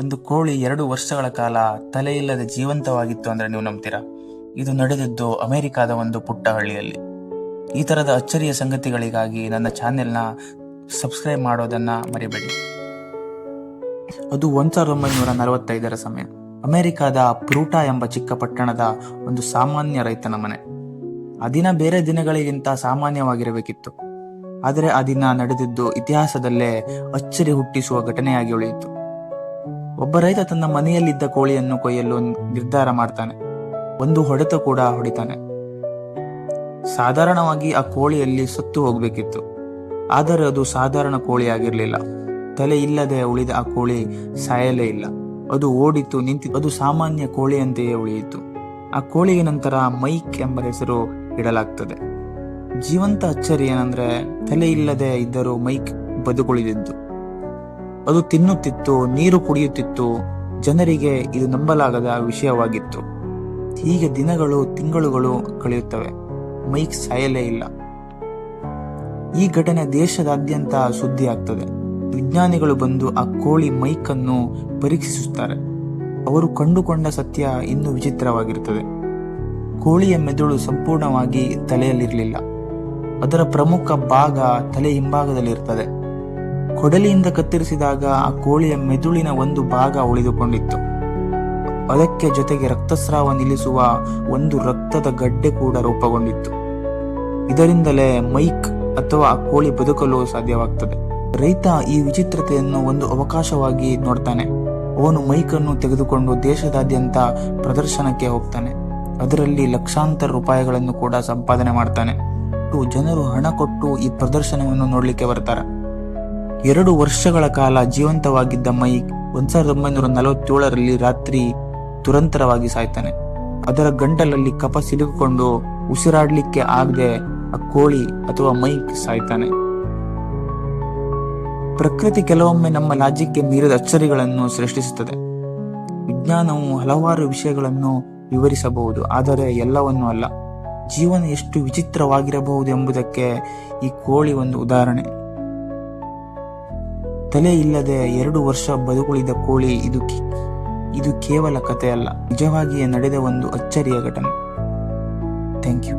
ಒಂದು ಕೋಳಿ 2 ವರ್ಷಗಳ ಕಾಲ ತಲೆಯಿಲ್ಲದೆ ಜೀವಂತವಾಗಿತ್ತು ಅಂದ್ರೆ ನೀವು ನಂಬ್ತೀರಾ? ಇದು ನಡೆದಿದ್ದು ಅಮೆರಿಕಾದ ಒಂದು ಪುಟ್ಟ ಹಳ್ಳಿಯಲ್ಲಿ. ಈ ತರದ ಅಚ್ಚರಿಯ ಸಂಗತಿಗಳಿಗಾಗಿ ನನ್ನ ಚಾನೆಲ್ನ ಸಬ್ಸ್ಕ್ರೈಬ್ ಮಾಡೋದನ್ನ ಮರಿಬೇಡಿ. ಅದು 1945ರ ಸಮಯ. ಅಮೆರಿಕಾದ ಪ್ರೂಟಾ ಎಂಬ ಚಿಕ್ಕ ಪಟ್ಟಣದ ಒಂದು ಸಾಮಾನ್ಯ ರೈತನ ಮನೆ. ಆ ದಿನ ಬೇರೆ ದಿನಗಳಿಗಿಂತ ಸಾಮಾನ್ಯವಾಗಿರಬೇಕಿತ್ತು. ಆದರೆ ಆ ದಿನ ನಡೆದಿದ್ದು ಇತಿಹಾಸದಲ್ಲೇ ಅಚ್ಚರಿ ಹುಟ್ಟಿಸುವ ಘಟನೆಯಾಗಿ ಉಳಿಯಿತು. ಒಬ್ಬ ರೈತ ತನ್ನ ಮನೆಯಲ್ಲಿದ್ದ ಕೋಳಿಯನ್ನು ಕೊಯ್ಯಲು ನಿರ್ಧಾರ ಮಾಡ್ತಾನೆ. ಒಂದು ಹೊಡೆತ ಕೂಡ ಹೊಡಿತಾನೆ. ಸಾಧಾರಣವಾಗಿ ಆ ಕೋಳಿಯಲ್ಲಿ ಸತ್ತು ಹೋಗ್ಬೇಕಿತ್ತು. ಆದರೆ ಅದು ಸಾಧಾರಣ ಕೋಳಿಯಾಗಿರ್ಲಿಲ್ಲ. ತಲೆ ಇಲ್ಲದೆ ಉಳಿದ ಆ ಕೋಳಿ ಸಾಯಲೇ ಇಲ್ಲ. ಅದು ಓಡಿತು, ನಿಂತಿತು. ಅದು ಸಾಮಾನ್ಯ ಕೋಳಿಯಂತೆಯೇ ಉಳಿಯಿತು. ಆ ಕೋಳಿಗೆ ನಂತರ ಮೈಕ್ ಎಂಬ ಹೆಸರು ಇಡಲಾಗ್ತದೆ. ಜೀವಂತ ಅಚ್ಚರಿ ಏನಂದ್ರೆ, ತಲೆ ಇಲ್ಲದೆ ಇದ್ದರೂ ಮೈಕ್ ಬದುಕುಳಿದಿದ್ದು. ಅದು ತಿನ್ನುತ್ತಿತ್ತು, ನೀರು ಕುಡಿಯುತ್ತಿತ್ತು. ಜನರಿಗೆ ಇದು ನಂಬಲಾಗದ ವಿಷಯವಾಗಿತ್ತು. ಹೀಗೆ ದಿನಗಳು, ತಿಂಗಳುಗಳು ಕಳೆಯುತ್ತವೆ. ಮೈಕ್ ಸಾಯಲೇ ಇಲ್ಲ. ಈ ಘಟನೆ ದೇಶದಾದ್ಯಂತ ಸುದ್ದಿ ಆಗ್ತದೆ. ವಿಜ್ಞಾನಿಗಳು ಬಂದು ಆ ಕೋಳಿ ಮೈಕ್ ಅನ್ನು ಪರೀಕ್ಷಿಸುತ್ತಾರೆ. ಅವರು ಕಂಡುಕೊಂಡ ಸತ್ಯ ಇನ್ನೂ ವಿಚಿತ್ರವಾಗಿರುತ್ತದೆ. ಕೋಳಿಯ ಮೆದುಳು ಸಂಪೂರ್ಣವಾಗಿ ತಲೆಯಲ್ಲಿರಲಿಲ್ಲ. ಅದರ ಪ್ರಮುಖ ಭಾಗ ತಲೆ ಹಿಂಭಾಗದಲ್ಲಿರ್ತದೆ. ಕೊಡಲಿಯಿಂದ ಕತ್ತರಿಸಿದಾಗ ಆ ಕೋಳಿಯ ಮೆದುಳಿನ ಒಂದು ಭಾಗ ಉಳಿದುಕೊಂಡಿತ್ತು. ಅದಕ್ಕೆ ಜೊತೆಗೆ ರಕ್ತಸ್ರಾವ ನಿಲ್ಲಿಸುವ ಒಂದು ರಕ್ತದ ಗಡ್ಡೆ ಕೂಡ ರೂಪುಗೊಂಡಿತ್ತು. ಇದರಿಂದಲೇ ಮೈಕ್ ಅಥವಾ ಆ ಕೋಳಿ ಬದುಕಲು ಸಾಧ್ಯವಾಗ್ತದೆ. ರೈತ ಈ ವಿಚಿತ್ರತೆಯನ್ನು ಒಂದು ಅವಕಾಶವಾಗಿ ನೋಡ್ತಾನೆ. ಅವನು ಮೈಕನ್ನು ತೆಗೆದುಕೊಂಡು ದೇಶದಾದ್ಯಂತ ಪ್ರದರ್ಶನಕ್ಕೆ ಹೋಗ್ತಾನೆ. ಅದರಲ್ಲಿ ಲಕ್ಷಾಂತರ ರೂಪಾಯಿಗಳನ್ನು ಕೂಡ ಸಂಪಾದನೆ ಮಾಡ್ತಾನೆ. ಜನರು ಹಣ ಕೊಟ್ಟು ಈ ಪ್ರದರ್ಶನವನ್ನು ನೋಡ್ಲಿಕ್ಕೆ ಬರ್ತಾರೆ. 2 ವರ್ಷಗಳ ಕಾಲ ಜೀವಂತವಾಗಿದ್ದ ಮೈಕ್ 1947ರಲ್ಲಿ ರಾತ್ರಿ ತುರಂತರವಾಗಿ ಸಾಯ್ತಾನೆ. ಅದರ ಗಂಟಲಲ್ಲಿ ಕಫ ಸಿಲುಕಿಕೊಂಡು ಉಸಿರಾಡ್ಲಿಕ್ಕೆ ಆಗದೆ ಆ ಕೋಳಿ ಅಥವಾ ಮೈಕ್ ಸಾಯ್ತಾನೆ. ಪ್ರಕೃತಿ ಕೆಲವೊಮ್ಮೆ ನಮ್ಮ ಲಾಜಿಕ್ಗೆ ಮೀರಿದ ಅಚ್ಚರಿಗಳನ್ನು ಸೃಷ್ಟಿಸುತ್ತದೆ. ವಿಜ್ಞಾನವು ಹಲವಾರು ವಿಷಯಗಳನ್ನು ವಿವರಿಸಬಹುದು, ಆದರೆ ಎಲ್ಲವನ್ನೂ ಅಲ್ಲ. ಜೀವನ ಎಷ್ಟು ವಿಚಿತ್ರವಾಗಿರಬಹುದು ಎಂಬುದಕ್ಕೆ ಈ ಕೋಳಿ ಒಂದು ಉದಾಹರಣೆ. ತಲೆ ಇಲ್ಲದೆ 2 ವರ್ಷ ಬದುಕುಳಿದ ಕೋಳಿ ಇದು ಕೇವಲ ಕಥೆಯಲ್ಲ, ನಿಜವಾಗಿಯೇ ನಡೆದ ಒಂದು ಅಚ್ಚರಿಯ ಘಟನೆ. Thank you.